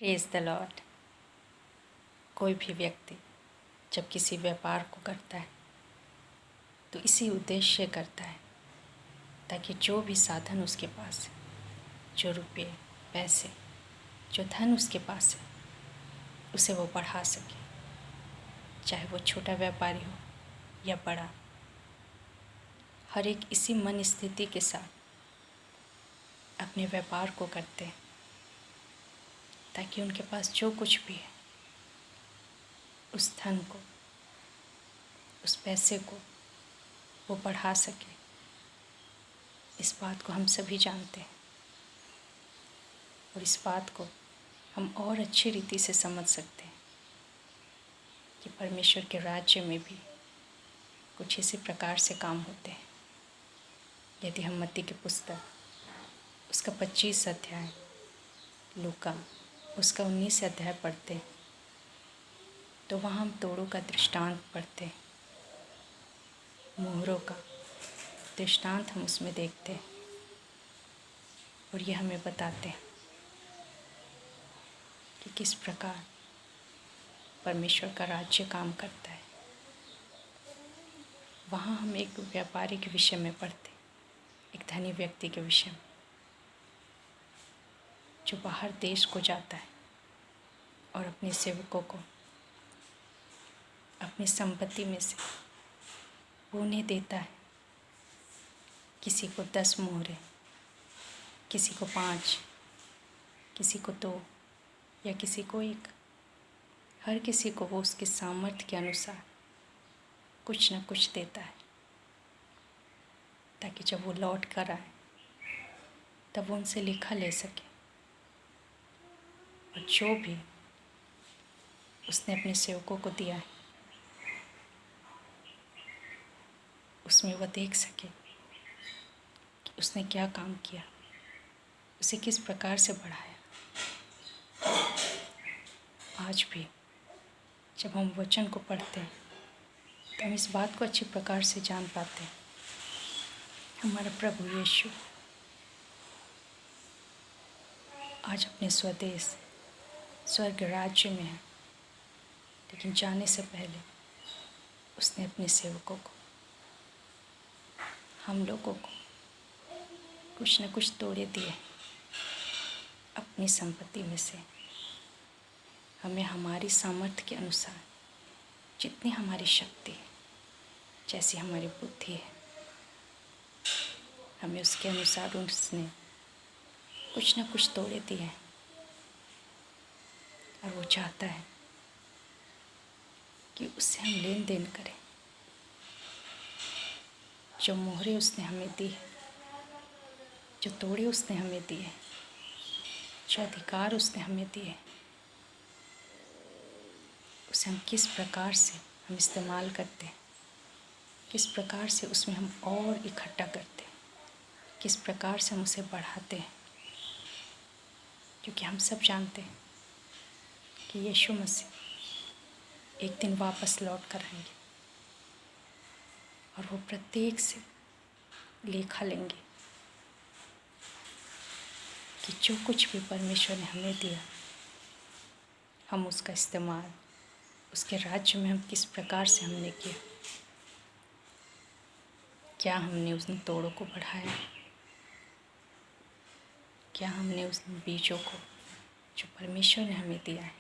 Praise the Lord. कोई भी व्यक्ति जब किसी व्यापार को करता है तो इसी उद्देश्य से करता है ताकि जो भी साधन उसके पास है, जो रुपये पैसे, जो धन उसके पास है, उसे वो बढ़ा सके। चाहे वो छोटा व्यापारी हो या बड़ा, हर एक इसी मन स्थिति के साथ अपने व्यापार को करते हैं ताकि उनके पास जो कुछ भी है उस धन को, उस पैसे को वो बढ़ा सके। इस बात को हम सभी जानते हैं और इस बात को हम और अच्छी रीति से समझ सकते हैं कि परमेश्वर के राज्य में भी कुछ इसी प्रकार से काम होते हैं। यदि हम मत्ती की पुस्तक उसका 25 अध्याय, लूका उसका 19 अध्याय पढ़ते हैं तो वहाँ हम तोड़ों का दृष्टांत पढ़ते हैं, मोहरों का दृष्टांत हम उसमें देखते हैं और ये हमें बताते हैं कि किस प्रकार परमेश्वर का राज्य काम करता है। वहाँ हम एक व्यापारी के विषय में पढ़ते, एक धनी व्यक्ति के विषय में जो बाहर देश को जाता है और अपने सेवकों को अपनी संपत्ति में से वो उन्हें देता है। किसी को 10 मोहरें, किसी को 5, किसी को 2 या किसी को 1। हर किसी को वो उसके सामर्थ्य के अनुसार कुछ न कुछ देता है ताकि जब वो लौट कर आए तब वो उनसे लेखा ले सके और जो भी उसने अपने सेवकों को दिया है उसमें वह देख सके कि उसने क्या काम किया, उसे किस प्रकार से बढ़ाया। आज भी जब हम वचन को पढ़ते हैं तो हम इस बात को अच्छी प्रकार से जान पाते हैं। हमारा प्रभु यीशु आज अपने स्वदेश स्वर्ग राज्य में है, लेकिन जाने से पहले उसने अपने सेवकों को, हम लोगों को कुछ न कुछ तोड़े दिए अपनी संपत्ति में से। हमें हमारी सामर्थ्य के अनुसार जितनी हमारी शक्ति है, जैसी हमारी बुद्धि है, हमें उसके अनुसार उसने कुछ न कुछ तोड़े दिए हैं और वो चाहता है कि उससे हम लेन देन करें। जो मोहरें उसने हमें दी है, जो तोड़े उसने हमें दिए, जो अधिकार उसने हमें दिए, उसे हम किस प्रकार से हम इस्तेमाल करते हैं, किस प्रकार से उसमें हम और इकट्ठा करते हैं, किस प्रकार से हम उसे बढ़ाते हैं। क्योंकि हम सब जानते हैं कि यीशु मसीह एक दिन वापस लौट कर आएंगे और वो प्रत्येक से लेखा लेंगे कि जो कुछ भी परमेश्वर ने हमें दिया, हम उसका इस्तेमाल उसके राज्य में हम किस प्रकार से हमने किया। क्या हमने उन तोड़ों को बढ़ाया? क्या हमने उस बीजों को जो परमेश्वर ने हमें दिया है,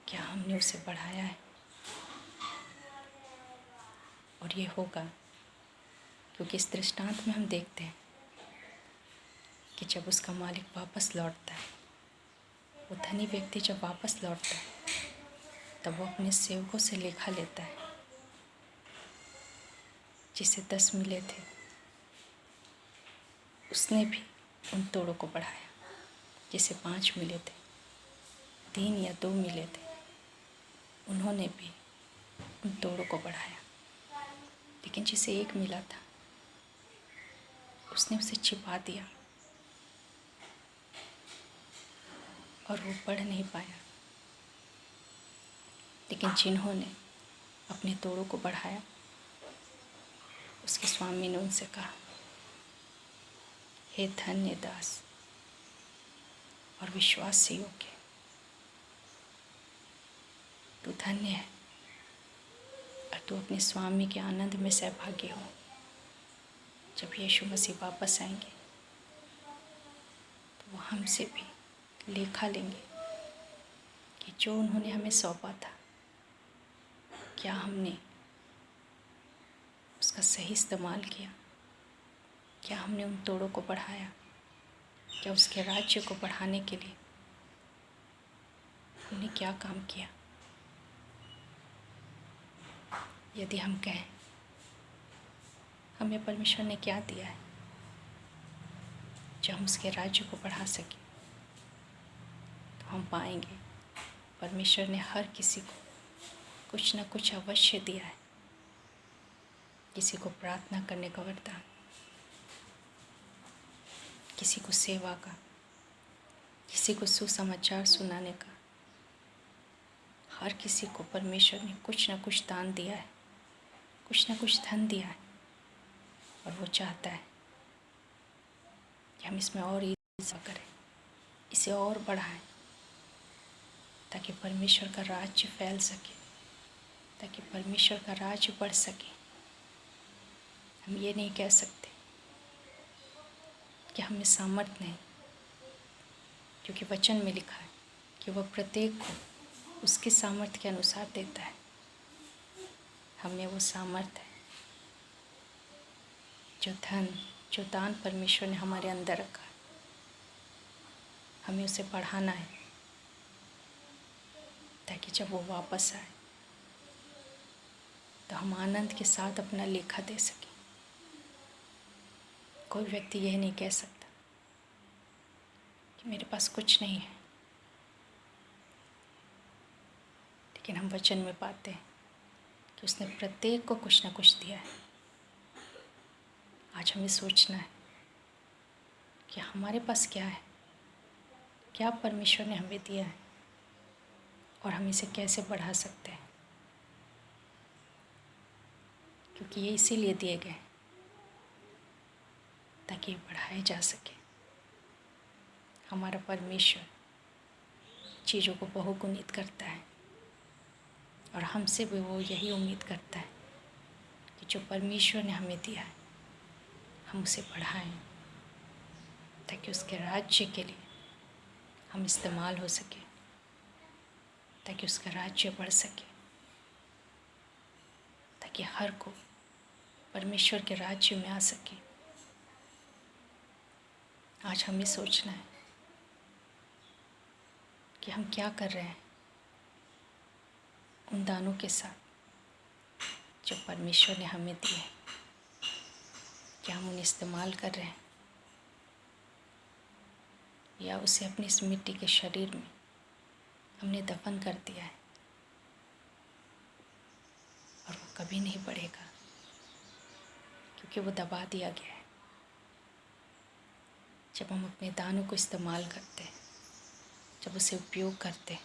क्या हमने उसे बढ़ाया है? और ये होगा क्योंकि इस दृष्टांत में हम देखते हैं कि जब उसका मालिक वापस लौटता है, वो धनी व्यक्ति जब वापस लौटता है तब वो अपने सेवकों से लेखा लेता है। जिसे 10 मिले थे उसने भी उन तोड़ों को बढ़ाया। जिसे 5 मिले थे, 3 या 2 मिले थे, उन्होंने भी उन तोड़ों को बढ़ाया। लेकिन जिसे 1 मिला था उसने उसे छिपा दिया और वो पढ़ नहीं पाया। लेकिन जिन्होंने अपने तोड़ों को बढ़ाया, उसके स्वामी ने उनसे कहा, हे धन्य दास और विश्वास से योग्य, तू धन्य है और तू अपने स्वामी के आनंद में सहभागी हो। जब यीशु मसीह वापस आएंगे तो वो हमसे भी लेखा लेंगे कि जो उन्होंने हमें सौंपा था, क्या हमने उसका सही इस्तेमाल किया? क्या हमने उन तोड़ों को बढ़ाया? क्या उसके राज्य को बढ़ाने के लिए हमने क्या काम किया? यदि हम कहें हमें परमेश्वर ने क्या दिया है जो हम उसके राज्य को बढ़ा सकें, तो हम पाएंगे परमेश्वर ने हर किसी को कुछ न कुछ अवश्य दिया है। किसी को प्रार्थना करने का वरदान, किसी को सेवा का, किसी को सुसमाचार सुनाने का। हर किसी को परमेश्वर ने कुछ न कुछ दान दिया है, कुछ न कुछ धन दिया है, और वो चाहता है कि हम इसमें और इज़ा करें, इसे और बढ़ाएं, ताकि परमेश्वर का राज्य फैल सके, ताकि परमेश्वर का राज्य बढ़ सके। हम ये नहीं कह सकते कि हमें सामर्थ्य नहीं, क्योंकि वचन में लिखा है कि वह प्रत्येक को उसके सामर्थ्य के अनुसार देता है। हमें वो सामर्थ्य है, जो धन, जो दान परमेश्वर ने हमारे अंदर रखा है, हमें उसे बढ़ाना है, ताकि जब वो वापस आए तो हम आनंद के साथ अपना लेखा दे सकें। कोई व्यक्ति यह नहीं कह सकता कि मेरे पास कुछ नहीं है, लेकिन हम वचन में पाते हैं कि उसने प्रत्येक को कुछ न कुछ दिया है। आज हमें सोचना है कि हमारे पास क्या है, क्या परमेश्वर ने हमें दिया है, और हम इसे कैसे बढ़ा सकते हैं, क्योंकि ये इसीलिए दिए गए ताकि ये बढ़ाए जा सके। हमारा परमेश्वर चीज़ों को बहुगुणित करता है, और हमसे भी वो यही उम्मीद करता है कि जो परमेश्वर ने हमें दिया है हम उसे बढ़ाएं, ताकि उसके राज्य के लिए हम इस्तेमाल हो सके, ताकि उसका राज्य बढ़ सके, ताकि हर को परमेश्वर के राज्य में आ सके। आज हमें सोचना है कि हम क्या कर रहे हैं उन दानों के साथ जो परमेश्वर ने हमें दिए हैं। क्या हम उन्हें इस्तेमाल कर रहे हैं, या उसे अपनी इस मिट्टी के शरीर में हमने दफन कर दिया है और वो कभी नहीं बढ़ेगा, क्योंकि वो दबा दिया गया है। जब हम अपने दानों को इस्तेमाल करते हैं, जब उसे उपयोग करते हैं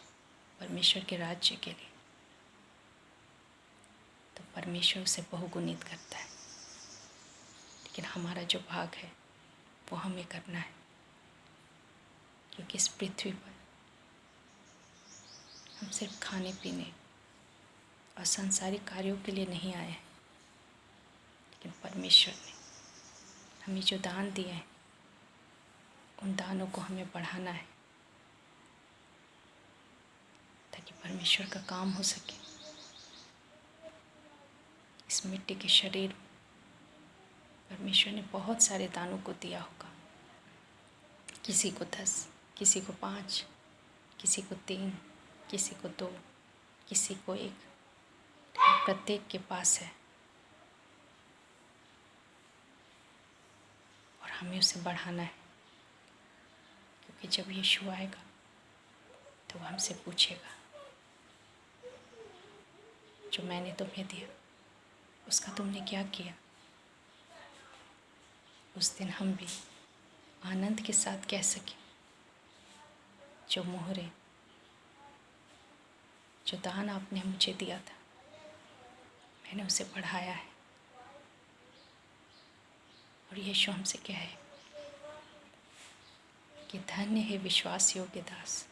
परमेश्वर के राज्य के लिए, तो परमेश्वर उसे बहुगुणित करता है। लेकिन हमारा जो भाग है वो हमें करना है, क्योंकि इस पृथ्वी पर हम सिर्फ खाने पीने और सांसारिक कार्यों के लिए नहीं आए हैं, लेकिन परमेश्वर ने हमें जो दान दिए हैं उन दानों को हमें बढ़ाना है, ताकि परमेश्वर का काम हो सके। इस मिट्टी के शरीर में परमेश्वर ने बहुत सारे दानों को दिया होगा, किसी को 10, किसी को 5, किसी को 3, किसी को 2, किसी को 1, प्रत्येक के पास है, और हमें उसे बढ़ाना है। क्योंकि जब यीशु आएगा तो वो हमसे पूछेगा, जो मैंने तुम्हें दिया उसका तुमने क्या किया? उस दिन हम भी आनंद के साथ कह सकें, जो मोहरे, जो दान आपने मुझे दिया था, मैंने उसे बढ़ाया है। और यीशु हमसे कहे कि धन्य है विश्वास योग्य दास,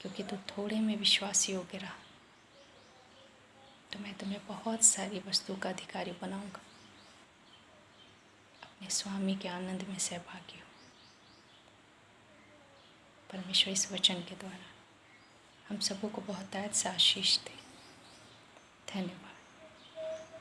क्योंकि तू थोड़े में विश्वास योग्य रहा, तो मैं तुम्हें बहुत सारी वस्तु का अधिकारी बनाऊंगा। अपने स्वामी के आनंद में सहभागी हो। परमेश्वर इस वचन के द्वारा हम सबों को बहुतायत से आशीष दे। धन्यवाद।